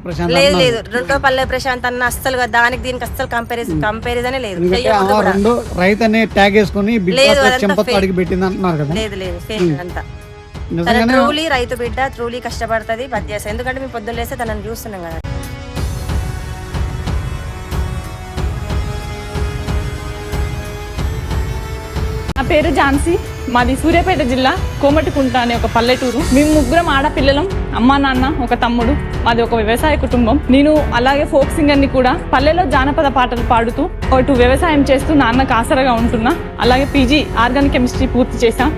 ప్రశాంత్ లేదు లేదు, రెండో పల్లె ప్రశాంత్ అన్న అస్సలు దానికి దీనికి అస్సలు కంపారిజనే లేదు. రెండు రైతు అనే ట్యాగ్ వేసుకుని లేదు, అడిగి పెట్టింది అంటున్నారు కదా. లేదు లేదు, ఫేక్ అంతా. ట్రూలీ రైతు బిడ్డ, ట్రూలీ కష్టపడుతుంది, పని చేస్తుంది. ఎందుకంటే మేము పొద్దున్న లేస్తే తనని చూస్తున్నాం కదా. నా పేరు ఝాన్సీ, మాది సూర్యాపేట జిల్లా కోమటికుంట అనే ఒక పల్లెటూరు. మేము ముగ్గురం ఆడపిల్లలం, అమ్మా నాన్న, ఒక తమ్ముడు. మాది ఒక వ్యవసాయ కుటుంబం. నేను అలాగే ఫోక్ సింగర్ని కూడా. పల్లెలో జానపద పాటలు పాడుతూ ఇటు వ్యవసాయం చేస్తూ నాన్నకు ఆసరగా ఉంటున్నా. అలాగే పీజీ ఆర్గానిక్ కెమిస్ట్రీ పూర్తి చేశాం.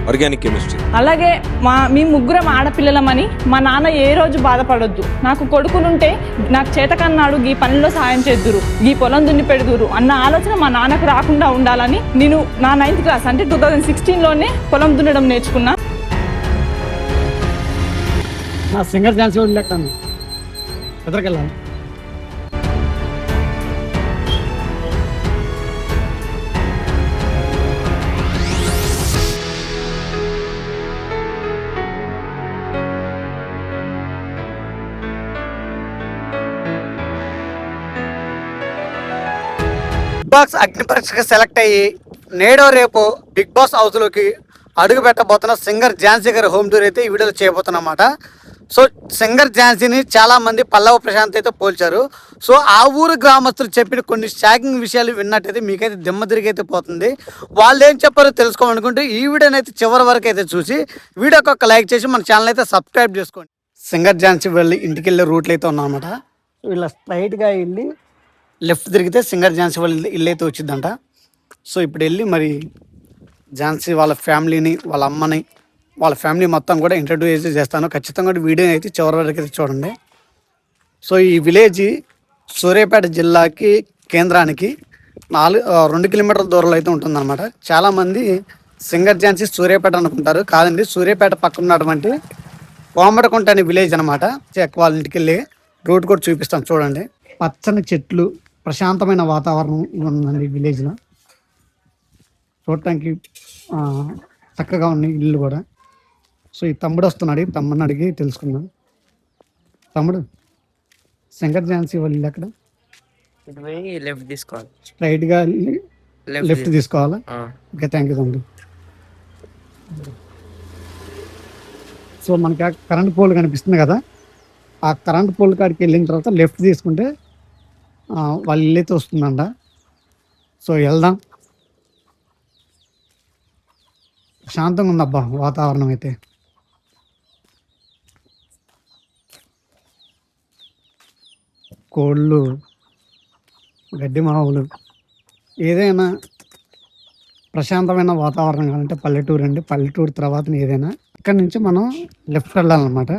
అలాగే మేము ముగ్గురం ఆడపిల్లలమని మా నాన్న ఏ రోజు బాధపడొద్దు, నాకు కొడుకులుంటే నాకు చేతకన్నాడు ఈ పనిలో సాయం చేద్దురు, ఈ పొలం దున్ని పెడుదురు అన్న ఆలోచన మా నాన్నకు రాకుండా ఉండాలని నేను నా 9th క్లాస్ అంటే 2016లోనే పొలం దున్నడం నేర్చుకున్నా. నా సింగర్ ఝాన్సీ వదిలేస్తాను ఎదరికెళ్ళాలి. బాక్స్ అగ్ని పరీక్షకు సెలెక్ట్ అయ్యి నేడో రేపు బిగ్ బాస్ హౌస్లోకి అడుగు పెట్టబోతున్న సింగర్ ఝాన్సీ గారి హోమ్ టూర్ అయితే ఈ వీడియోలో చేయబోతున్నమాట. సో సింగర్ ఝాన్సీని చాలామంది పల్లవ ప్రశాంత్ అయితే పోల్చారు. సో ఆ ఊరు గ్రామస్తులు చెప్పిన కొన్ని షాకింగ్ విషయాలు విన్నట్టయితే మీకైతే దిమ్మ తిరిగైతే పోతుంది. వాళ్ళు ఏం చెప్పారో తెలుసుకోవాలనుకుంటే ఈ వీడియోని అయితే చివరి వరకు అయితే చూసి వీడియోకి ఒక లైక్ చేసి మన ఛానల్ అయితే సబ్స్క్రైబ్ చేసుకోండి. సింగర్ ఝాన్సీ వెళ్ళి ఇంటికి వెళ్ళే రూట్లు అయితే ఉన్నాయన్నమాట. వీళ్ళ స్ట్రైట్గా వెళ్ళి లెఫ్ట్ తిరిగితే సింగర్ ఝాన్సీ వాళ్ళ ఇల్లు అయితే వచ్చిందంట. సో ఇప్పుడు వెళ్ళి మరి ఝాన్సీ వాళ్ళ ఫ్యామిలీని, వాళ్ళ అమ్మని, వాళ్ళ ఫ్యామిలీ మొత్తం కూడా ఇంట్రడ్యూస్ అయితే చేస్తాను. ఖచ్చితంగా వీడియోని అయితే చివరి వరకు అయితే చూడండి. సో ఈ విలేజ్ సూర్యాపేట జిల్లాకి కేంద్రానికి 2 కిలోమీటర్ల దూరంలో అయితే ఉంటుందన్నమాట. చాలామంది సింగర్ ఝాన్సీ సూర్యాపేట అనుకుంటారు, కాదండి, సూర్యాపేట పక్కన ఉన్నటువంటి కోమటకుంట అనే విలేజ్ అనమాట. వాళ్ళ ఇంటికి వెళ్ళి రూట్ కూడా చూపిస్తాను చూడండి. పచ్చని చెట్లు, ప్రశాంతమైన వాతావరణం ఉందండి ఈ విలేజ్లో. చూడటానికి చక్కగా ఉన్నాయి ఇల్లు కూడా. సో ఈ తమ్ముడు వస్తున్నాడు, ఈ తమ్ముడిని అడిగి తెలుసుకుందాం. తమ్ముడు, సింగర్ ఝాన్సీ వాళ్ళు ఇల్లు ఎక్కడ? లెఫ్ట్ తీసుకోవాలి, స్ట్రైట్గా లెఫ్ట్ తీసుకోవాలా? ఓకే, థ్యాంక్ యూ తమ్ముడు. సో మనకి ఆ కరెంట్ పోల్ కనిపిస్తుంది కదా, ఆ కరెంట్ పోల్ కాడికి వెళ్ళిన తర్వాత లెఫ్ట్ తీసుకుంటే వాళ్ళ ఇల్లు అయితే వస్తుందంట. సో వెళ్దాం. శాంతంగా ఉందబ్బా వాతావరణం అయితే. కోళ్ళు, గడ్డి మావులు, ఏదైనా ప్రశాంతమైన వాతావరణం కావాలంటే పల్లెటూరు అండి. పల్లెటూరు తర్వాత ఏదైనా ఇక్కడ నుంచి మనం లెఫ్ట్ వెళ్ళాలన్నమాట.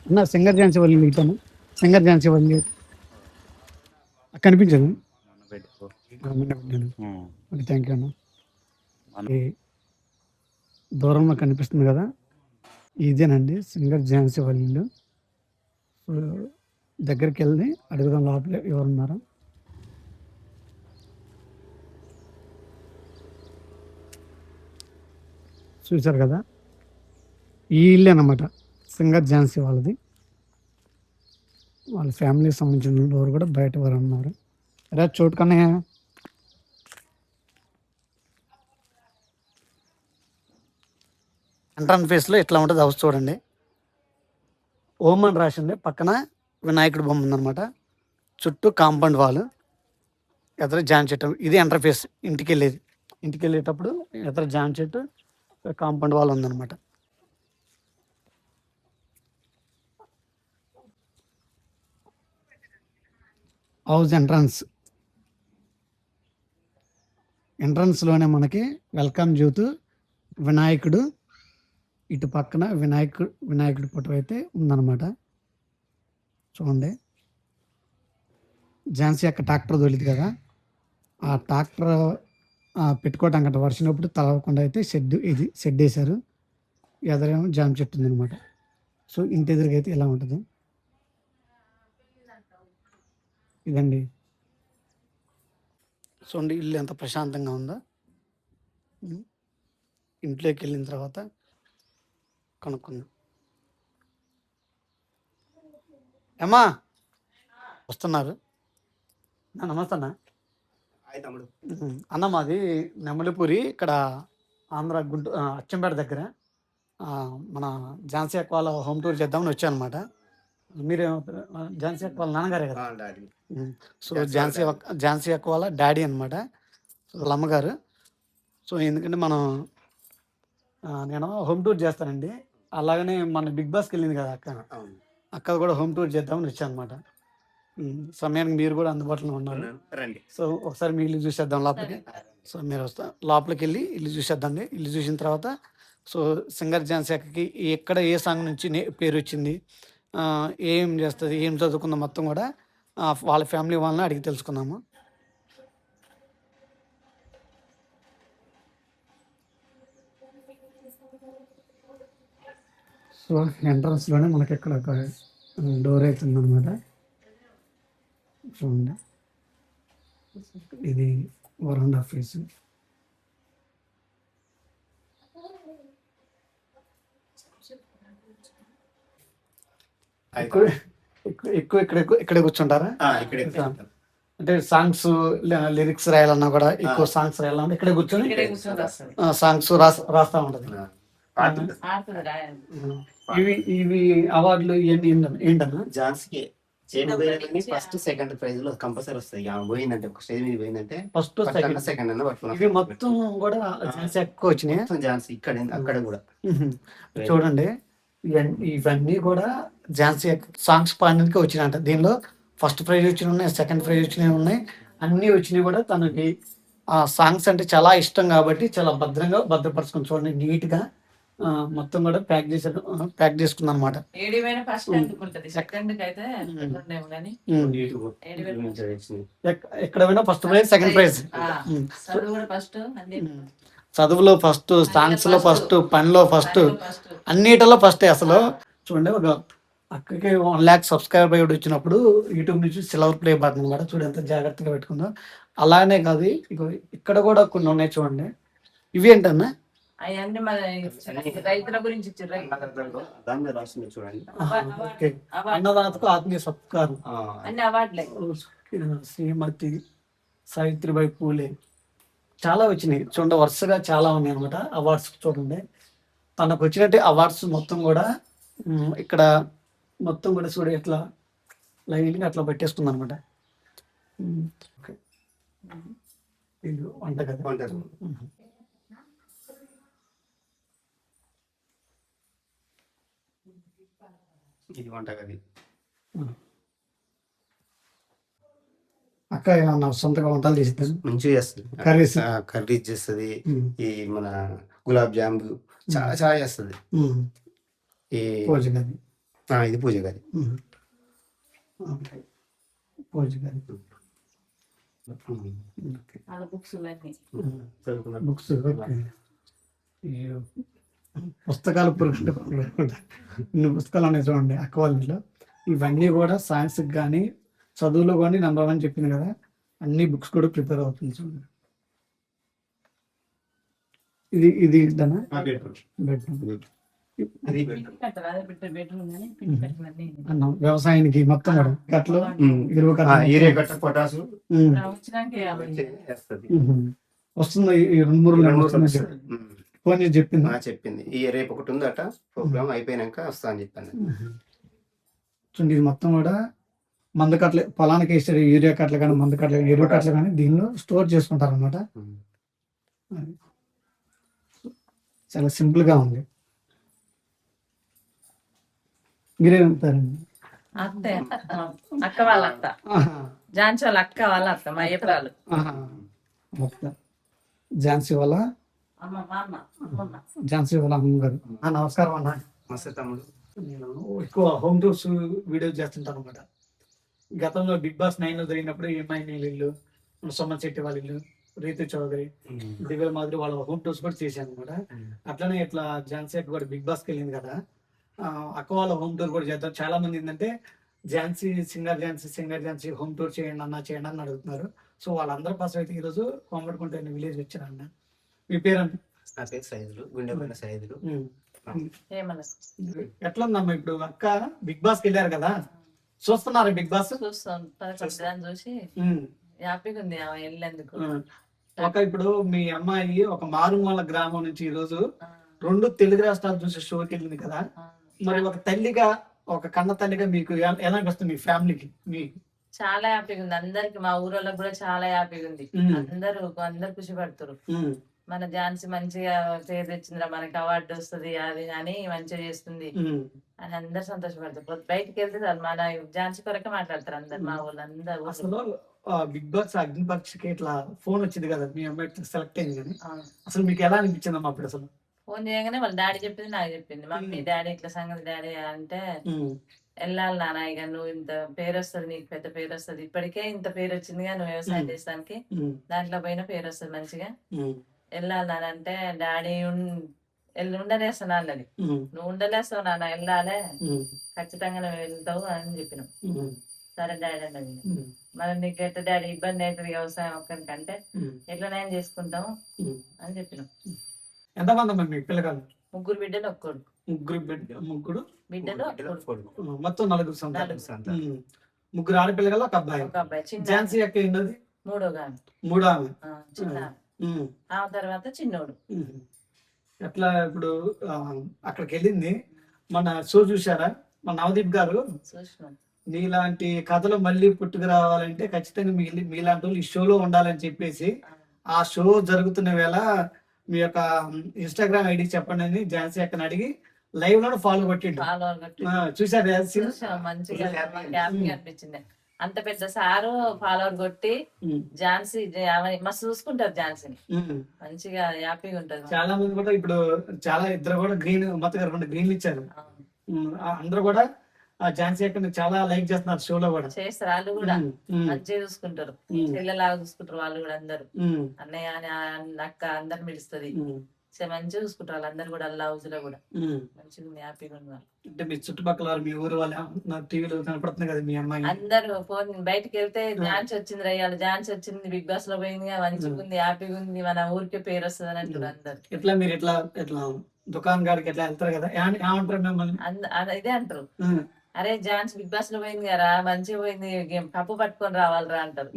అన్న సింగర్ ఝాన్సీ వాళ్ళు ఇటాను, సింగర్ ఝాన్సీ వాళ్ళు కనిపించదు. థ్యాంక్ యూ అన్న. దూరంలో కనిపిస్తుంది కదా, ఇదేనండి సింగర్ ఝాన్సీ వాళ్ళ ఇల్లు. దగ్గరికి వెళ్ళి అడుగుదాం లోపల ఎవరున్నారో. చూసారు కదా, ఈ ఇల్లు అన్నమాట సింగర్ ఝాన్సీ వాళ్ళది. వాళ్ళ ఫ్యామిలీకి సంబంధించిన వారు కూడా బయట వారు ఉన్నారు. అరే చోటు కన్నా ఎంట్రన్స్ ఫేస్లో ఎట్లా ఉంటుంది హౌస్ చూడండి. ఓం అని రాసింది, పక్కన వినాయకుడు బొమ్మ ఉందన్నమాట. చుట్టూ కాంపౌండ్ వాల్, ఎదురు జామ చెట్టు. ఇది ఎంటర్ ఫేస్ ఇంటికి వెళ్ళేది. ఇంటికి వెళ్ళేటప్పుడు ఎదురు జామ చెట్టు, కాంపౌండ్ వాల్ ఉందన్నమాట. హౌస్ ఎంట్రన్స్లోనే మనకి వెల్కమ్ జ్యోతు, వినాయకుడు, ఇటు పక్కన వినాయకుడి ఫోటో అయితే ఉందన్నమాట. చూడండి, ఝాన్సీ యొక్క ట్రాక్టర్ తోలిది కదా, ఆ ట్రాక్టర్ పెట్టుకోవటానికి వర్షినప్పుడు తలవకుండా అయితే షెడ్ వేశారు. ఎదురేమో జామ చెట్టు ఉందన్నమాట. సో ఇంటి ఎదురుగైతే ఇలా ఉంటుంది. ఇదండి చూడండి ఇల్లు ఎంత ప్రశాంతంగా ఉందో. ఇంట్లోకి వెళ్ళిన తర్వాత కనుక్కుందాం. ఏమ్మా వస్తున్నారు? నమస్తే అన్న. అన్న మాది నెమలిపూరి, ఇక్కడ ఆంధ్ర అచ్చంపేట దగ్గర. మన ఝాన్సీ అక్క వాళ్ళ హోమ్ టూర్ చేద్దామని వచ్చాను అనమాట. మీరేమవుతారు? ఝాన్సీ అక్క వాళ్ళ నాన్నగారే కదా? సో ఝాన్సీ అక్క వాళ్ళ డాడీ అనమాట, వాళ్ళ అమ్మగారు. సో ఎందుకంటే నేను హోమ్ టూర్ చేస్తానండి. అలాగనే మన బిగ్ బాస్కి వెళ్ళింది కదా అక్క కూడా హోమ్ టూర్ చేద్దామని వచ్చాను అనమాట. సమయానికి మీరు కూడా అందుబాటులో ఉన్నారు. సో ఒకసారి మీ ఇల్లు చూసేద్దాం లోపలికి. సో మీరు లోపలికి వెళ్ళి ఇల్లు చూసేద్దండి. ఇల్లు చూసిన తర్వాత సో సింగర్ ఝాన్సీ అక్కకి ఎక్కడ ఏ సాంగ్ నుంచి పేరు వచ్చింది, ఏం చేస్తుంది, ఏం చదువుకుందాం మొత్తం కూడా వాళ్ళ ఫ్యామిలీ వాళ్ళని అడిగి తెలుసుకుందాము. సో ఎంట్రన్స్లోనే మనకి ఇక్కడ ఒక డోర్ అవుతుంది అనమాట. చూడండి, ఇది వరండా ఫేస్. ఎక్కువ ఇక్కడే కూర్చుంటారా? అంటే సాంగ్స్ లిరిక్స్ రాయాలన్నా కూడా, ఎక్కువ సాంగ్స్ రాయాలన్నా ఇక్కడే కూర్చొని సాంగ్స్ రాస్తా ఉంటది. ఇవి అవార్డులు ఇవన్నీ ఏంటన్నా? ఝాన్సీకి ఫస్ట్ సెకండ్ ప్రైజ్ లో కంపల్సరీ వస్తాయి. పోయిందంటే ఒక స్టేజ్ మీద పోయిందంటే ఫస్ట్ సెకండ్ అన్న పట్టుకున్నాం. ఇవి మొత్తం కూడా ఝాన్సీ ఎక్కువ వచ్చినాయి. ఝాన్సీ ఇక్కడ అక్కడ కూడా చూడండి, ఇవన్నీ కూడా ఝాన్సీ సాంగ్స్ పాడడానికి వచ్చినాయంట. దీనిలో ఫస్ట్ ప్రైజ్ వచ్చినవి ఉన్నాయి, సెకండ్ ప్రైజ్ వచ్చినవి ఉన్నాయి, అన్నీ వచ్చినాయి కూడా. తనకి ఆ సాంగ్స్ అంటే చాలా ఇష్టం కాబట్టి చాలా భద్రపరుచుకుని చూడండి, నీట్గా మొత్తం కూడా ప్యాక్ చేసుకుంది అనమాట. ఎక్కడ పోయినా ఫస్ట్ ప్రైజ్, సెకండ్ ప్రైజ్. చదువులో ఫస్ట్, సాంగ్స్ లో ఫస్ట్, పనిలో ఫస్ట్, అన్నిటిలో ఫస్ట్. అసలు చూడండి, ఒక అక్కకి 1 lakh సబ్స్క్రైబర్ అయ్యి వచ్చినప్పుడు యూట్యూబ్ నుంచి సిల్వర్ ప్లే బటన్ అనమాట. చూడండి ఎంత జాగ్రత్తగా పెట్టుకుందో. అలానే కాదు, ఇక్కడ కూడా కొన్ని ఉన్నాయి చూడండి. ఇవి ఏంటన్నా? అవన్నీ మన రైతుల గురించి చూడండి. అన్నదాతకు ఆత్మీయ సత్కారం, అన్ని అవార్డులే. శ్రీమతి సావిత్రిబాయి పూలే, చాలా వచ్చినాయి చూడండి. వరుసగా చాలా ఉన్నాయి అనమాట అవార్డ్స్. చూడండి, తనకు వచ్చినట్టు అవార్డ్స్ మొత్తం కూడా ఇక్కడ మొత్తం కూడా చూడ ఎట్లా లైన్గా అట్లా పెట్టేసుకుంది అనమాట. ఇది వంటగది. ఇది వంటగది. అక్క ఏమన్నా సొంతగా వంటలు చేస్తుంది? మంచిగా చేస్తుంది. కర్రీస్ చేస్తుంది. ఈ మన గులాబ్ జాములు చాలా చాలా చేస్తుంది. ఈ పూజ గది, ఇది పూజ గది. పూజ గది, బుక్స్, పుస్తకాలు, ఇన్ని పుస్తకాలు ఉన్నాయి చూడండి అక్క వాళ్ళ ఇంట్లో. ఇవన్నీ కూడా సైన్స్కి కానీ చదువులో కానీ నెంబర్ 1 చెప్పింది కదా, అన్ని బుక్స్ కూడా ప్రిపేర్ అవుతుంది చూడండి. ఇది వ్యవసాయానికి మొత్తం కూడా కట్టలు, యూరియా కట్ట, పొటాసు వస్తుంది. ఈ 2-3 వస్తుంది. ఫోన్ చేసి చెప్పింది. ఈ రేపు ఒకటి ఉందట ప్రోగ్రామ్, అయిపోయినాక వస్తా అని చెప్పాను. చూడండి, ఇది మొత్తం కూడా మందు కట్టలు, పొలానికి వేసారు యూరియా కట్టలు కానీ, మందు కట్టలు కానీ, ఎరువు కట్టలు కానీ దీనిలో స్టోర్ చేసుకుంటారు అనమాట. చాలా సింపుల్ గా ఉంది. మీరేమంటారండి? అక్క వాళ్ళ అత్త, ఝాన్సీ వాళ్ళ అక్క వాళ్ళ అత్త, మా ఏప్రాలు. ఝాన్సీ వాళ్ళ అమ్మగారు. నమస్కారం అన్న. మస్తు తమ్ముడు. నేను ఎక్కువ హోమ్ టూర్స్ వీడియోస్ చేస్తుంటాను అనమాట. గతంలో బిగ్ బాస్ 9 జరిగినప్పుడు ఏమైనా ఇల్లు, సోమన్ శెట్టి వాళ్ళ ఇల్లు, రీతు చౌదరి, దివ్య మాదిరి వాళ్ళ హోమ్ టూర్స్ కూడా చేశాను అనమాట. అట్లనే ఇట్లా ఝాన్సీ అక్క కూడా బిగ్ బాస్కి వెళ్ళింది కదా, అక్క వాళ్ళ హోమ్ టూర్ కూడా చేద్దాం. చాలా మంది ఏంటంటే సింగర్ ఝాన్సీ హోమ్ టూర్ చేయండి అని అడుగుతున్నారు. సో వాళ్ళందరి కోసం అయితే ఈరోజు కోమటికుంట విలేజ్ వచ్చారన్న. మీ పేరు? నా పేరు సైదులు, గుండెపల్లి సైదులు. ఏమన్నా ఎట్లా ఉందమ్మా ఇప్పుడు అక్క బిగ్ బాస్ కి వెళ్ళారు కదా, చూస్తున్నారు బిగ్ బాస్? చూస్తాం దాన్ని చూసి హ్యాపీగా ఉంది ఆమె వెళ్ళేందుకు. ఒక ఇప్పుడు మీ అమ్మాయి ఒక మారుమూల గ్రామం నుంచి ఈ రోజు 2 తెలుగు రాష్ట్రాలు చూసే షోకి వెళ్ళింది కదా, మరి ఒక తల్లిగా, ఒక కన్న తల్లిగా మీకు ఎలా అనిపిస్తుంది మీ ఫ్యామిలీకి? మీ చాలా హ్యాపీగా ఉంది అందరికి, మా ఊరోళ్ళకి కూడా చాలా హ్యాపీగా ఉంది. అందరు ఖుషి పడుతురు. మన ఝాన్సీ మంచిగా పేరు తెచ్చిందిరా, మనకి అవార్డు వస్తుంది అది అని మంచిగా చేస్తుంది అని అందరు సంతోషపడతారు. బయటకు వెళ్తే చాలు మన ఝాన్సీ కొరకే మాట్లాడతారు అందరు, మా వాళ్ళు అందరు. అసలు బిగ్ బాస్ అగ్ని పక్షికి ఇట్లా ఫోన్ వచ్చింది కదా, మీ అమ్మాయి సెలెక్ట్ అయింది కానీ అసలు మీకు ఎలా అనిపించింది అమ్మా అప్పుడు? అసలు ఫోన్ చేయగానే వాళ్ళ డాడీ చెప్పింది, నాకు చెప్పింది. మమ్మీ డాడీ ఇట్లా సంగతి డాడీ అంటే, వెళ్ళాలి నాన్న, ఇక నువ్వు ఇంత పేరు వస్తుంది, నీకు పెద్ద పేరు వస్తుంది, ఇప్పటికే ఇంత పేరు వచ్చిందిగా నువ్వు వ్యవసాయం చేసానికి, దాంట్లో పోయిన పేరు వస్తుంది మంచిగా, వెళ్ళాలి నాన్న అంటే, డాడీ ఉండలేస్తాను అన్నది. నువ్వు ఉండలేస్తావు నాన్న, వెళ్ళాలే, ఖచ్చితంగా నువ్వు వెళ్తావు అని చెప్పినావు. సరే డాడీ అన్నది. మరి నీకు ఎట్లా డాడీ ఇబ్బంది అవుతుంది వ్యవసాయం ఒక్కరికంటే, ఎట్లనైనా చేసుకుంటాము అని చెప్పినాం. ఎంతమంది అమ్మా మీ పిల్లగాళ్ళు? 3 బిడ్డలు ఒక్కడు. ముగ్గురు బిడ్డలు మొత్తం 4 సంతానం. 3 ఆడపిల్లగల ఒక అబ్బాయి. ఒక అబ్బాయి. ఝాన్సీ అక్క ఏంటది? 3వ ఆమె. 3వ ఆమె. చిన్న ఆ తర్వాత చిన్నోడు. ఎట్లా ఇప్పుడు అక్కడికి వెళ్ళింది, మన షో చూసారా? మన నవదీప్ గారు చూసినాం. నీలాంటి కథలు మళ్ళీ పుట్టుకు రావాలంటే ఖచ్చితంగా మీలాంటి వాళ్ళు ఈ షోలో ఉండాలని చెప్పేసి, ఆ షో జరుగుతున్న వేళ మీ యొక్క ఇన్స్టాగ్రామ్ ఐడి చెప్పండి అని ఝాన్సీ అక్కని అడిగి లైవ్ లో ఫాలో కొట్టిండు. చూసారు? మంచిగా హ్యాపీగా అనిపించింది. అంత పెద్ద సారు ఫాలోవర్ కొట్టి ఝాన్సీ మస్తు చూసుకుంటారు ఝాన్సీని, మంచిగా హ్యాపీగా ఉంటది. చాలా మంది కూడా ఇప్పుడు ఇద్దరు కూడా గ్రీన్ మొత్తం 2 గ్రీన్లు ఇచ్చారు. అందరూ కూడా ఝాన్సీ అక్కని చాలా లైక్ చేస్తున్నారు, షోలో కూడా చేస్తారు. వాళ్ళు కూడా మంచిగా చూసుకుంటారు, పిల్లలాగా చూసుకుంటారు వాళ్ళు కూడా. అందరు అన్నయ్య అక్క అందరు పిలుస్తుంది, మంచిగా చూసుకుంటారు వాళ్ళందరూ కూడా. అల్లా హౌస్ లో కూడా మంచిగా ఉంది, హ్యాపీగా ఉన్నారు. అంటే మీ చుట్టుపక్కల మీ ఊరు వాళ్ళ టీవీలో కనపడుతుంది కదా మీ అమ్మాయి? అందరు ఫోన్ బయటకు వెళ్తే ఝాన్సీ వచ్చింది రయ్యాలి, ఝాన్సీ వచ్చింది, బిగ్ బాస్ లో పోయింది, మంచిగా ఉంది, హ్యాపీగా ఉంది, మన ఊరికే పేరు వస్తుంది అని అంటారు అందరు. ఎట్లా మీరు ఎట్లా దుకాణం గారికి ఎట్లా వెళ్తారు కదా, ఏమంటారు మిమ్మల్ని? ఇదే అంటారు, అరే ఝాన్సీ బిగ్ బాస్ లో పోయింది కదా, మంచిగా పోయింది, కప్పు పట్టుకొని రావాలరా అంటారు.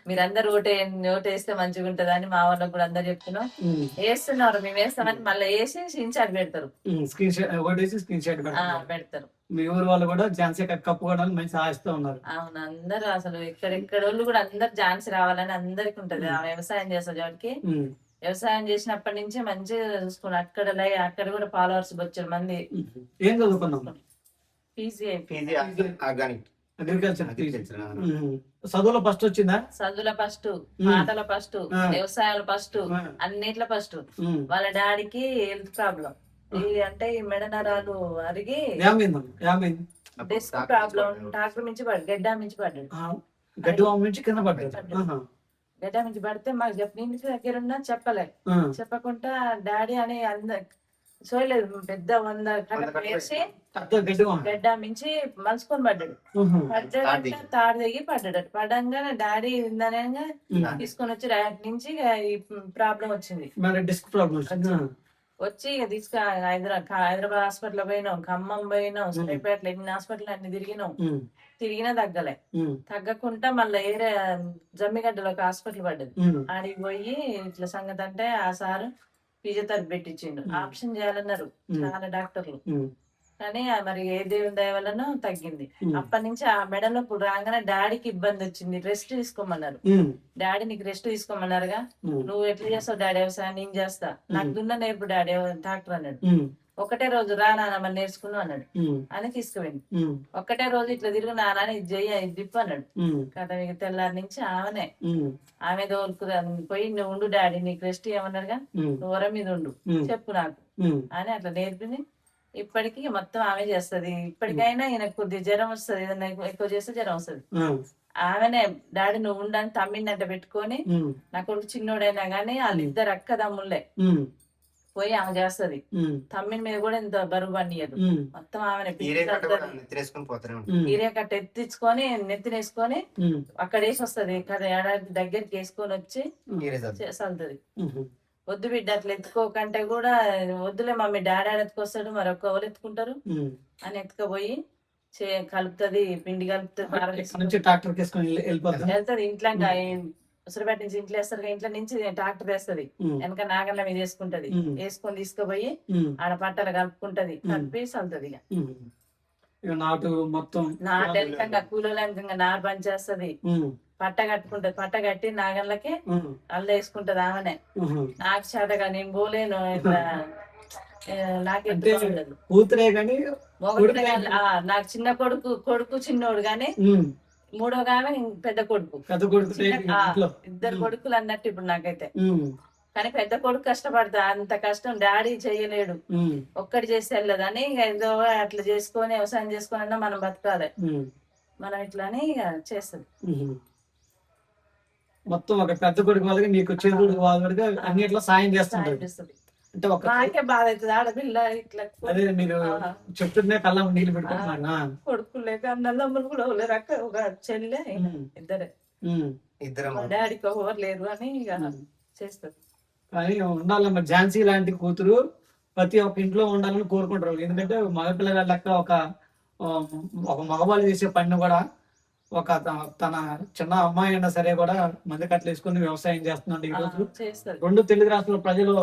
మీరందరూ ఓటేస్తే మంచిగా ఉంటది అని మా వాళ్ళకి కూడా అందరు చెప్తున్నాం. వేస్తున్నారు, మేము వేస్తామని మళ్ళీ వేసి స్క్రీన్ షాట్ పెడతారు, స్క్రీన్ షాట్ పెడతారు. మీ ఊరు వాళ్ళు కూడా ఝాన్సీ కప్పు కూడా మంచి ఆశతో ఉన్నారు. అవును, అందరు అసలు ఎక్కడెక్కడ వాళ్ళు కూడా అందరు ఝాన్సీ రావాలని అందరికి ఉంటది. ఆ వ్యవసాయం చేసే జోడికి వ్యవసాయం చేసినప్పటి నుంచి మంచిగా చూసుకున్నాం. అక్కడ కూడా ఫాలోవర్స్ వచ్చారు మంది. ఏం చదువుకున్నాం? అగ్రికల్చర్. చదువులో ఫస్ట్ వచ్చిందా? చదువులో ఫస్ట్, మాటల ఫస్ట్, వ్యవసాయాలు ఫస్ట్, అన్నిట్లో ఫస్ట్. వాళ్ళ డాడీకి హెల్త్ ప్రాబ్లం అంటే ఈ మెడ నరాలు అరిగి డిస్క్ ప్రాబ్లం, డాక్టర్ మించి గడ్డ మించి పడ్డాడు. గడ్డ మించి పడితే మాకు నేను దగ్గర ఉన్నా చెప్పకుండా డాడీ అని చూడలేదు, పెద్ద 100 వేసి గడ్డ మించి మలుచుకొని పడ్డాడు. పడ్డాడంటే తాడు దిగి పడ్డాడు. పడంగానే డాడీ ఉందనగా తీసుకొని వచ్చి డాడీ నుంచి ఈ ప్రాబ్లం వచ్చింది. డిస్క్ ప్రాబ్లం వచ్చి తీసుకు హైదరాబాద్ హాస్పిటల్ పోయినాం, ఖమ్మం పోయినాం, సూర్యాపేటలో ఎన్ని హాస్పిటల్ అన్ని తిరిగినా తగ్గలే. తగ్గకుండా మళ్ళీ ఏరే జమ్మిగడ్డలో ఒక హాస్పిటల్ పడ్డది. ఆడికి పోయి ఇట్లా సంగతి అంటే ఆ సారు ఫిజియోథెరపీ పెట్టించిండు. ఆప్షన్ చేయాలన్నారు చాలా డాక్టర్లు, కానీ మరి ఏ దేవుని దయ వల్లనో తగ్గింది. అప్పటి నుంచి ఆ మెడలో రాగానే డాడీకి ఇబ్బంది వచ్చింది, రెస్ట్ తీసుకోమన్నారు. డాడీ నీకు రెస్ట్ తీసుకోమన్నారుగా, నువ్వు ఎట్లా చేస్తావు డాడీ వ్యవసాయం, నేను చేస్తా, నాకు దున్న నేర్పు డాడీ డాక్టర్ అన్నాడు. ఒకటే రోజు రా నాన్న మరి నేర్చుకున్నావు అన్నాడు అని తీసుకుపోయింది. ఒక్కటే రోజు ఇట్లా తిరుగు నాన్న ఇది చెయ్య ఇది దిప్పు అన్నాడు కదా. ఇక తెల్లారి నుంచి ఆమె దోలుకు పోయి నువ్వు ఉండు డాడీ నీకు రెస్ట్ ఏమన్నారుగా, నువ్వు వర మీద ఉండు చెప్పు నాకు అని అట్లా నేర్పింది. ఇప్పటికి మొత్తం ఆమె చేస్తది. ఇప్పటికైనా ఈయనకు కొద్దిగా జ్వరం వస్తుంది, ఏదైనా ఎక్కువ చేస్తే జ్వరం వస్తుంది. ఆమెనే డాడీ నువ్వు ఉండని తమ్మిండంట పెట్టుకొని, నా కొడుకు చిన్నోడైనా గానీ వాళ్ళిద్దరు అక్క తమ్ముళ్ళే పోయి ఆమె చేస్తది. తమ్మిని మీద కూడా ఇంత బరువు అనియదు, మొత్తం ఆమె ఈరే కట్ట ఎత్తించుకొని నెత్తినేసుకొని అక్కడ వేసి వస్తుంది. ఏడాది దగ్గరికి వేసుకొని వచ్చి చల్లుతుంది. వద్దు బిడ్డ అట్లా ఎత్తుకోకంటే కూడా వద్దులే మమ్మీ డాడీ ఎత్తుకొస్తాడు మరొక ఎవరు ఎత్తుకుంటారు అని ఎత్తుకపోయి కలుపుతుంది, పిండి కలుపుతుంది, ట్రాక్టర్ వెళ్ళిపోతుంది. వెళ్తుంది ఇంట్లో ఉసిరిపేట నుంచి ఇంట్లో వేస్తారు, ఇంట్లో నుంచి ట్రాక్టర్ వేస్తుంది, వెనక నాగల్ల మీద వేసుకుంటది, వేసుకొని తీసుకుపోయి ఆడ పట్టలు కలుపుకుంటది, కలిపి చల్లుతుంది. ఇక నాటు మొత్తం నాటు వెనకంగా కూలోళ్ళ నారు పనిచేస్తుంది, పట్ట కట్టుకుంటది, పట్ట కట్టి నాగళ్ళకి అల్ల వేసుకుంటది. ఆమెనే నాకు చేతగా నేను పోలేను, ఇట్లా నాకు కూతురే గాని నాకు చిన్న కొడుకు చిన్నోడు గాని మూడో ఆమె పెద్ద కొడుకు, ఇద్దరు కొడుకులు అన్నట్టు ఇప్పుడు నాకైతే. కానీ పెద్ద కొడుకు కష్టపడతా, అంత కష్టం డాడీ చెయ్యలేడు, ఒక్కటి చేసి వెళ్ళదు అని ఏదో అట్లా చేసుకొని వ్యవసాయం చేసుకొని మనం బతకాలి, మనం ఇట్లా అని చేస్తుంది. మొత్తం ఒక పెద్ద కొడుకు వాళ్ళకి మీకు చేతుడు వాళ్ళకి అన్నిట్లో సాయం చేస్తుంది. అంటే నాకే బాధ అవుతుంది, ఆడపిల్ల ఇట్లా అదే మీరు చెప్తుంటే కళ్ళ నీళ్ళు పెట్టుకుంటున్నా. కొడుకులు లేక అన్నదమ్ములు కూడా లేరు, అక్క ఒక చెల్లె, ఇద్దరే, డాడీకి ఎవరు లేరు అని ఇక చేస్తారు. కానీ ఉండాలమ్మా, ఝాన్సీ లాంటి కూతురు ప్రతి ఒక్క ఇంట్లో ఉండాలని కోరుకుంటారు. ఎందుకంటే మగపిల్లగాళ్ళ లెక్క ఒక మగవాళ్ళు చేసే పని కూడా ఒక తన చిన్న అమ్మాయి అయినా సరే కూడా మంది కట్టలు వేసుకుని వ్యవసాయం చేస్తున్నాడు. ఈ రోజు 2 తెలుగు రాష్ట్రాల ప్రజలు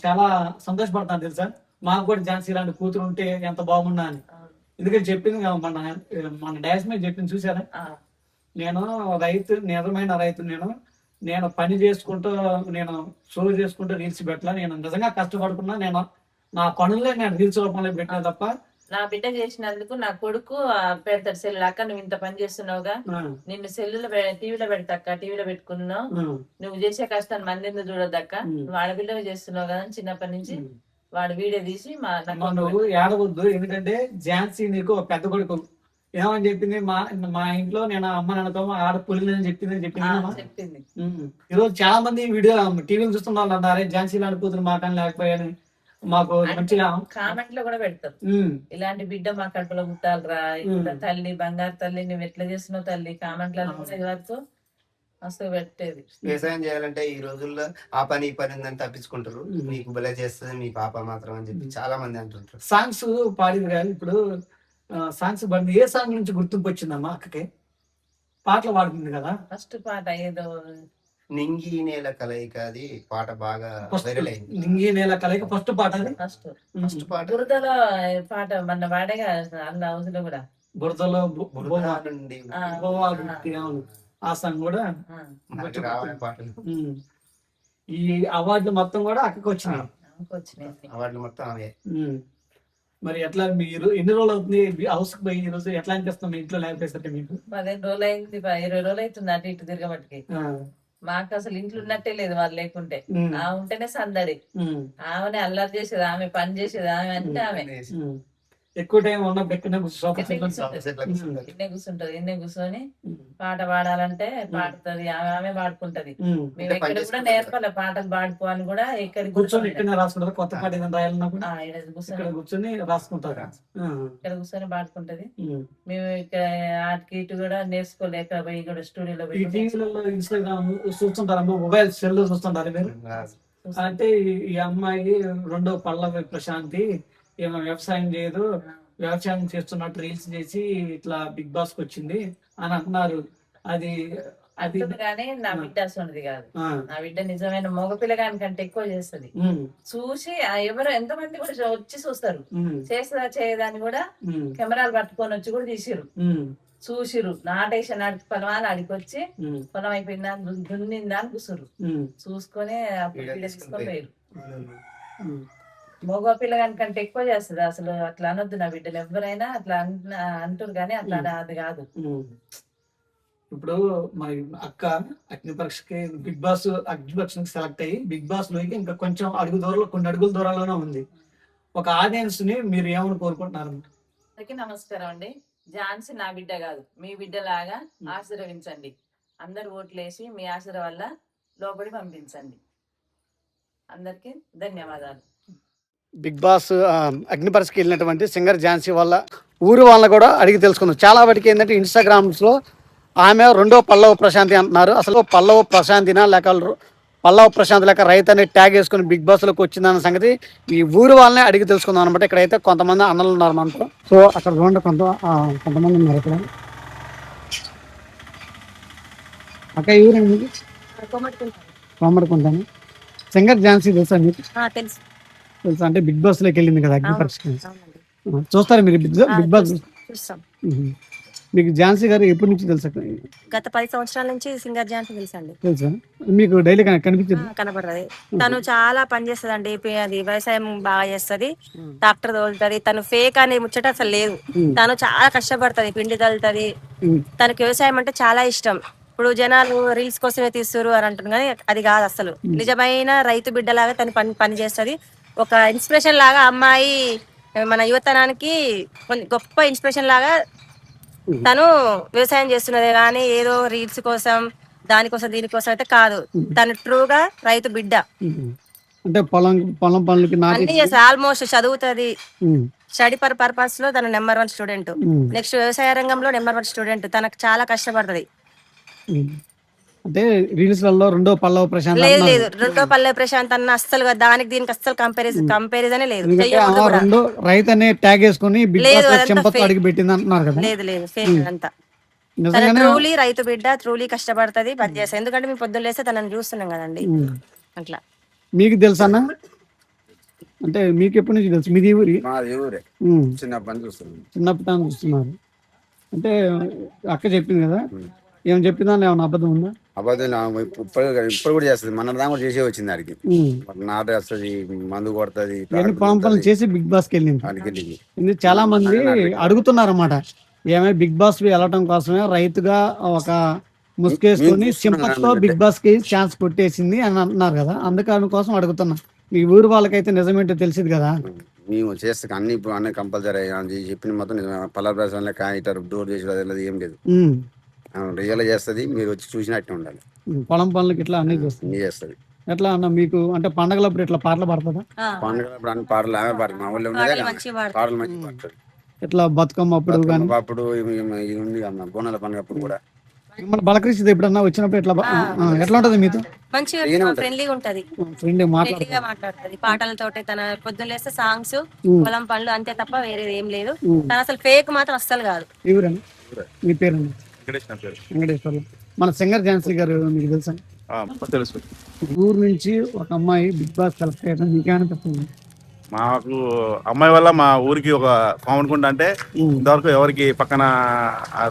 చాలా సంతోషపడతాను తెలుసా, మాకు కూడా ఝాన్సీ లాంటి కూతురు ఉంటే ఎంత బాగున్నా అని. ఎందుకంటే చెప్పింది మన డాష్ మీద చెప్పింది చూసారా, నేను నిజమైన రైతు, నేను పని చేసుకుంటూ నేను షో చేసుకుంటూ రీల్స్ పెట్టలా, నేను నిజంగా కష్టపడుకున్నా, నేను నా పనులే నేను రీల్స్ రూపంలో పెట్టినా తప్ప. నా బిడ్డ చేసినందుకు నా కొడుకు పెడతాడు సెల్లు, అక్క నువ్వు ఇంత పని చేస్తున్నావుగా, నిన్ను సెల్లులో టీవీలో పెడతాక్క, టీవీలో పెట్టుకున్నావు, నువ్వు చేసే కష్టాన్ని మంది ఎందుకు చూడొద్దక్క, నువ్వు ఆడపిల్లగా చేస్తున్నావు కదా చిన్నప్పటి నుంచి వాడు వీడియో తీసి నువ్వు ఏడవద్దు. ఎందుకంటే ఝాన్సీ నీకు పెద్ద కొడుకు ఏమని చెప్పింది, మా ఇంట్లో నేను అమ్మ నాన్నతో ఆడ పులిని చెప్పింది. ఈరోజు చాలా మంది వీడియో టీవీలు చూస్తున్న వాళ్ళు అన్నారే ఝాన్సీ లాంటి కూతురు మాకని లేకపోయాను, మాకు మంచిగా కామెంట్ లో కూడా పెడతారు, ఇలాంటి బిడ్డ మా కడుపులో పుట్టాలరా, ఇట్లా తల్లి బంగారు తల్లి నువ్వు ఎట్లా చేస్తున్నావు తల్లి, కామెంట్లలో వరకు మస్తు పెట్టేది. వ్యవసాయం చేయాలంటే ఈ రోజుల్లో ఆ పని ఈ పని ఉందని తప్పించుకుంటారు, మీకు భలే చేస్తుంది మీ పాప మాత్రం అని చెప్పి చాలా మంది అంటుంటారు. సాంగ్స్ పాడింది కానీ ఇప్పుడు సాంగ్స్ పాడింది, ఏ సాంగ్ నుంచి గుర్తింపు వచ్చిందమ్మా అక్కకి? పాటలు పాడుతుంది కదా, ఫస్ట్ పాట ఏదో నింగి నేల కలయిక, అది పాట బాగా వైరల్ అయింది. నింగి నేల కలయిక ఫస్ట్ పాట, అది ఫస్ట్ పాట. బురదలో పాట మన వాడేగా అన్న హౌస్ లో కూడా, బురదలో నుండి ఆ సాంగ్ కూడా. ఈ అవార్డులు మొత్తం కూడా అక్కడికి వచ్చినాయి, అవార్డులు మొత్తం అవే. మరి ఎట్లా మీరు ఎన్ని రోజులు అవుతుంది హౌస్ కి పోయి? ఈ రోజు ఎట్లా అనిపిస్తుంది మీ ఇంట్లో లేకపోతే? మీకు 15 రోజులు అయింది, 20 రోజులు అవుతుంది అటు ఇటు తిరగబట్టుకి. మాకు అసలు ఇంట్లో ఉన్నట్టే లేదు వాళ్ళు లేకుంటే, ఆమె ఉంటేనే సందడి, ఆమెనే అల్లరి చేసేది, ఆమె పని చేసేది, ఆమె అంటే ఆమె ఎక్కువ టైం ఉన్నప్పుడు ఇన్నే కూర్చుంటది, ఇన్నే కూర్చొని పాట పాడాలంటే పాడుతుంది, ఆమె పాడుకుంటది. మేము ఎక్కడ కూడా నేర్పాలి పాటలు పాడుకోవాలని కూడా, ఎక్కడికి కూర్చొని ఇక్కడ రాసుకుంటారు, కొత్త పాట ఏదైనా రాయాలన్నా కూర్చొని రాసుకుంటారు, ఇక్కడ కూర్చొని పాడుకుంటది. మేము ఇక్కడ ఆటికి ఇటు కూడా నేర్చుకోలేక పోయి కూడా స్టూడియోలో ఇన్స్టాగ్రామ్ చూస్తుంటారు, మొబైల్ సెల్ చూస్తుంటారు మీరు. అంటే ఈ అమ్మాయి రెండో పల్లవి ప్రశాంతి ఏమో వ్యవసాయం చేయదు, వ్యవసాయం చేస్తున్నట్టు రీల్స్ చేసి ఇట్లా బిగ్ బాస్ కి వచ్చింది అని అంటున్నారు. అది కానీ నా బిడ్డ అసలుది కాదు, నా బిడ్డ నిజమైన మగపిల్లగాని కంటే ఎక్కువ చేస్తుంది. చూసి ఎవరు ఎంతమంది కూడా వచ్చి చూస్తారు, చేస్తుందా చేయదాన్ని కూడా కెమెరాలు పట్టుకొని వచ్చి కూడా తీసిరు, చూసిరు. నాటేసిన పొలం అడికొచ్చి పొలం అయిపోయిందా దున్నిందా అని కూసురు, చూసుకొని తీసుకొని పోయారు. మగ పిల్లగాని కంటే ఎక్కువ చేస్తుంది అసలు. అట్లా అనొద్దు, నా బిడ్డలు ఎవరైనా అట్లా అంటారు కానీ అట్లా అది కాదు. ఇప్పుడు మరి అక్క అగ్ని పరీక్షకి బిగ్ బాస్ అగ్ని పరీక్షకి సెలెక్ట్ అయ్యి బిగ్ బాస్ లోకి ఇంకా కొంచెం కొన్ని అడుగుల దూరంలోనే ఉంది. ఒక ఆడియన్స్ ని మీరు ఏమని కోరుకుంటున్నారు? అందరికీ నమస్కారం అండి. ఝాన్సీ నా బిడ్డ కాదు, మీ బిడ్డలాగా ఆశీర్వదించండి. అందరు ఓట్లేసి మీ ఆశీర్వాదం వల్ల లోపలి పంపించండి. అందరికీ ధన్యవాదాలు. బిగ్ బాస్ అగ్ని పరీక్షకి వెళ్ళినటువంటి సింగర్ ఝాన్సీ వల్ల ఊరు వాళ్ళని కూడా అడిగి తెలుసుకుందాం. చాలా వాటికి ఏంటంటే ఇన్స్టాగ్రామ్స్లో ఆమె రెండో పల్లవ ప్రశాంతి అంటున్నారు. అసలు పల్లవ ప్రశాంతినా లేక పల్లవ ప్రశాంత్ లెక్క రైతు అనే ట్యాగ్ వేసుకుని బిగ్ బాస్ లోకి వచ్చిందన్న సంగతి ఈ ఊరు వాళ్ళనే అడిగి తెలుసుకుందాం అనమాట. ఇక్కడైతే కొంతమంది అన్నలు ఉన్నారు మనతో. సో అక్కడ చూడండి కొంతమంది ఉన్నారు ఇక్కడ. అక్క ఈ ఊరండి మీకు? కోమటికుంటాను. సింగర్ ఝాన్సీ తెలుసా మీకు? తెలుసు. తెలుసా? అంటే బిగ్ బాస్ లోకి వెళ్ళింది కదా అగ్ని పరీక్షకి. చూస్తారు మీరు బిగ్ బాస్? మీకు ఝాన్సీ గారు ఎప్పటి నుంచి తెలుసా? గత 10 సంవత్సరాల నుంచి సింగర్ ఝాన్సీ తెలుసండి. తెలుసా? మీకు డైలీ కనిపించింది? కనబడదు. తను చాలా పని చేస్తదండి. అది వ్యవసాయం బాగా చేస్తది, ట్రాక్టర్ తోలుతుంది. తను ఫేక్ అనే ముచ్చట అసలు లేదు. తను చాలా కష్టపడుతుంది, పిండి తోలుతుంది. తనకి వ్యవసాయం అంటే చాలా ఇష్టం. ఇప్పుడు జనాలు రీల్స్ కోసమే తీస్తారు అని అంటున్నారు, కానీ అది కాదు అసలు. నిజమైన రైతు బిడ్డలాగా తను పని చేస్తుంది. ఒక ఇన్స్పిరేషన్ లాగా అమ్మాయి మన యువతనానికి గొప్ప ఇన్స్పిరేషన్ లాగా తను వ్యవసాయం చేస్తున్నదే కానీ ఏదో రీల్స్ కోసం దానికోసం దీనికోసం అయితే కాదు. తను ట్రూగా రైతు బిడ్డ. అంటే పొలం పనులకి అన్ని చేస్తుంది. ఆల్మోస్ట్ చదువుతుంది. స్టడీ పర్పస్ లో తను నెంబర్ 1 స్టూడెంట్. నెక్స్ట్ వ్యవసాయ రంగంలో నెంబర్ 1 స్టూడెంట్. తనకు చాలా కష్టపడుతుంది. అంటే రీల్స్ లలో రెండో పల్లవ ప్రశాంత్ లేదు రెండో పల్లె ప్రశాంత్ అన్న అస్సలు దానికి దీనికి అస్సలు కంపారిజన్ లేదు. రెండో రైతు అనే ట్యాగ్ వేసుకుని బిగ్ బాస్ చెంపతో అడిగి పెట్టింది అంటున్నారు కదా? లేదు ఫేక్ అంతా. ట్రూలీ రైతు బిడ్డ, ట్రూలీ కష్టపడుతుంది, పని చేస్తుంది. ఎందుకంటే మేము పొద్దున్న లేస్తే తనని చూస్తున్నాం కదండి. అట్లా. మీకు తెలుసా అన్న? అంటే మీకు ఎప్పటి నుంచి తెలుసు? మీది ఊరి? చిన్నప్పటి చూస్తున్నాను. చిన్నప్పటి చూస్తున్నారు. అంటే అక్క చెప్పింది కదా, ఏం చెప్పిందా? ఏమన్నా అబద్ధం ఉందా? అబద్ధం ఇప్పుడు కూడా చేస్తుంది. మన దాకా కూడా చేసే వచ్చింది ఆడికి. నాట వస్తుంది, మందు కొడుతుంది, పొలం పనులు చేసి బిగ్ బాస్ కి వెళ్ళింది. చాలా మంది అడుగుతున్నారు అన్నమాట, ఏమైనా బిగ్ బాస్ వెళ్ళటం కోసమే రైతుగా ఒక ముసుకేసుకొని సింపత్తో బిగ్ బాస్ కి ఛాన్స్ కొట్టేసింది అని అంటున్నారు కదా, అందుకని కోసం అడుగుతున్నా. మీ ఊరు వాళ్ళకైతే నిజమేంటో తెలిసింది కదా. మేము చేస్తాం అన్ని ఇప్పుడు అన్నీ కంపల్సరీ చెప్పిన మొత్తం నిజమే. పల్లె ప్రదేశంలో కానీ డోర్ చేసి ఏం లేదు, రియల్ చేస్తుంది. మీరు వచ్చి చూసినట్టు ఉండాలి. పొలం పనులకి ఇట్లా అన్ని చేస్తుంది. ఎట్లా అన్న మీకు అంటే పండగలప్పుడు ఇట్లా పాటలు పాడుతుందా? పండుగలప్పుడు అన్ని పాటలు ఆమె పాడుతుంది. మా ఊళ్ళో ఉన్నదే పాటలు మంచి పాడతారు. ఇట్లా బతుకమ్మ అప్పుడు అప్పుడు ఇది ఉంది అన్న బోనాల పండుగ అప్పుడు కూడా మిమ్మల్ని బలకరిస్తుంది. ఎప్పుడన్నా వచ్చినప్పుడు ఎట్లా ఉంటది మీతో? మంచిగా ఫ్రెండ్లీగా ఉంటది, ఫ్రెండ్లీగా మాట్లాడుతుంది. పాటలతోటి తన పొద్దున్న లేస్తే సాంగ్స్, పొలం పనులు అంతే తప్ప వేరేది ఏం లేదు. తన అసలు ఫేక్ మాత్రం అస్సలు కాదు. ఎవరన్నా? మీ పేరు? వెంకటేశ్వర. మన సింగర్ ఝాన్సీ గారు మీకు తెలుసా? తెలుసు. ఊరు నుంచి ఒక అమ్మాయి బిగ్ బాస్ సెలెక్ట్ అయ్యారు, మీకేమనిపిస్తుంది? మాకు అమ్మాయి వల్ల మా ఊరికి ఒక కోమటికుంట అంటే ఇంతవరకు ఎవరికి పక్కన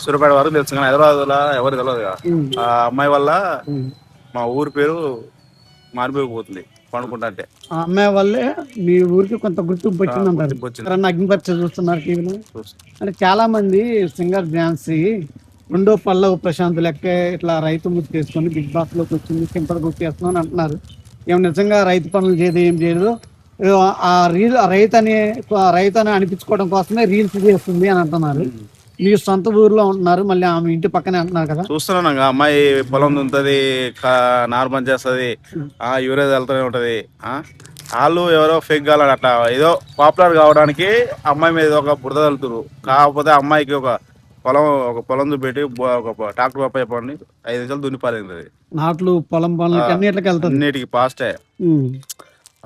సూర్యాపేట వరకు తెలుసు, కానీ హైదరాబాద్ లో ఎవరు తెలియదు కదా. ఆ అమ్మాయి వల్ల మా ఊరి పేరు మారిపోయిపోతుంది కోమటికుంట అంటే. ఆ అమ్మాయి వల్లే మీ ఊరికి కొంత గుర్తింపు వచ్చింది అంటారు. అగ్నిపరీక్ష చూస్తున్నారు టీవీలో. అంటే చాలా మంది సింగర్ ఝాన్సీ రెండో పల్లవ ప్రశాంత్ లెక్క ఇట్లా రైతు ముద్దు చేసుకొని బిగ్ బాస్ లోకి వచ్చింది, సింపల్ గుర్తు చేస్తున్నాం అని అంటున్నారు. ఏమో నిజంగా రైతు పనులు చేయదు, ఏం చేయదు, ఆ రైతు అని అనిపించుకోవడం కోసమే రీల్స్ చేస్తుంది అని అంటున్నారు. మీ సొంత ఊర్లో ఉంటున్నారు, మళ్ళీ ఆమె ఇంటి పక్కనే అంటున్నారు కదా. చూస్తున్నాను అమ్మాయి పొలం దుంతది, నారు పని చేస్తుంది, యూరియా వెళ్తూనే ఉంటది. వాళ్ళు ఎవరో ఫేక్ కాలని అట్లా ఏదో పాపులర్ కావడానికి అమ్మాయి మీద ఒక బురద వెళ్తురు. కాకపోతే అమ్మాయికి ఒక పొలం చూపెట్టి ఒక ట్రాక్టర్ పప్ప చెప్పండి 5 నిమిషాలు దున్నిపారింది. నాట్లు పొలం పనులకి అన్నిటికి వెళ్తుంది, అన్నిటికి ఫాస్టే.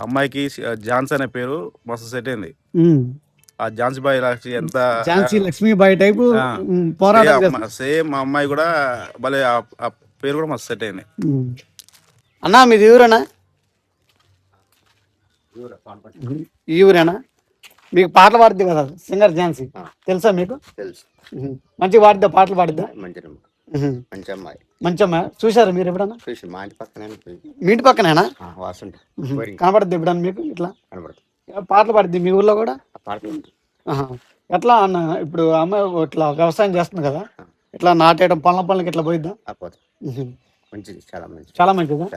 అమ్మాయికి ఝాన్సీ అనే పేరు మస్తు సెట్ అయింది. ఆ ఝాన్సీ బాయ్ ఎంత ఝాన్సీ లక్ష్మీబాయి టైపు పోరాటం సేమ్. మా అమ్మాయి కూడా భలే, ఆ పేరు కూడా మస్తు సెట్ అయింది. అన్నా మీది ఊరేనా? ఈ ఊరేనా? మీకు పాటలు పాడుద్ది కదా సింగర్ ఝాన్సీ, తెలుసా మీకు? తెలుసు. మంచిగా పాడిద్దా? పాటలు పాడిద్దా? మంచి అమ్మాయి. మంచి అమ్మాయి. చూసారా మీరు ఎప్పుడన్నా? మా ఇంటి పక్కనే. మీ ఇంటి పక్కనేనా? కనబడుతుంది ఎప్పుడన్నా మీకు ఇట్లా? కనబడుతుంది. పాటలు పాడుద్ది మీ ఊర్లో కూడా? ఎట్లా అన్న ఇప్పుడు అమ్మాయి ఇట్లా వ్యవసాయం చేస్తుంది కదా, ఇట్లా నాటేయడం పొలం పనులకి ఇట్లా పోయిద్దా? మంచిది, చాలా మంచిది. చాలా మంచిదా?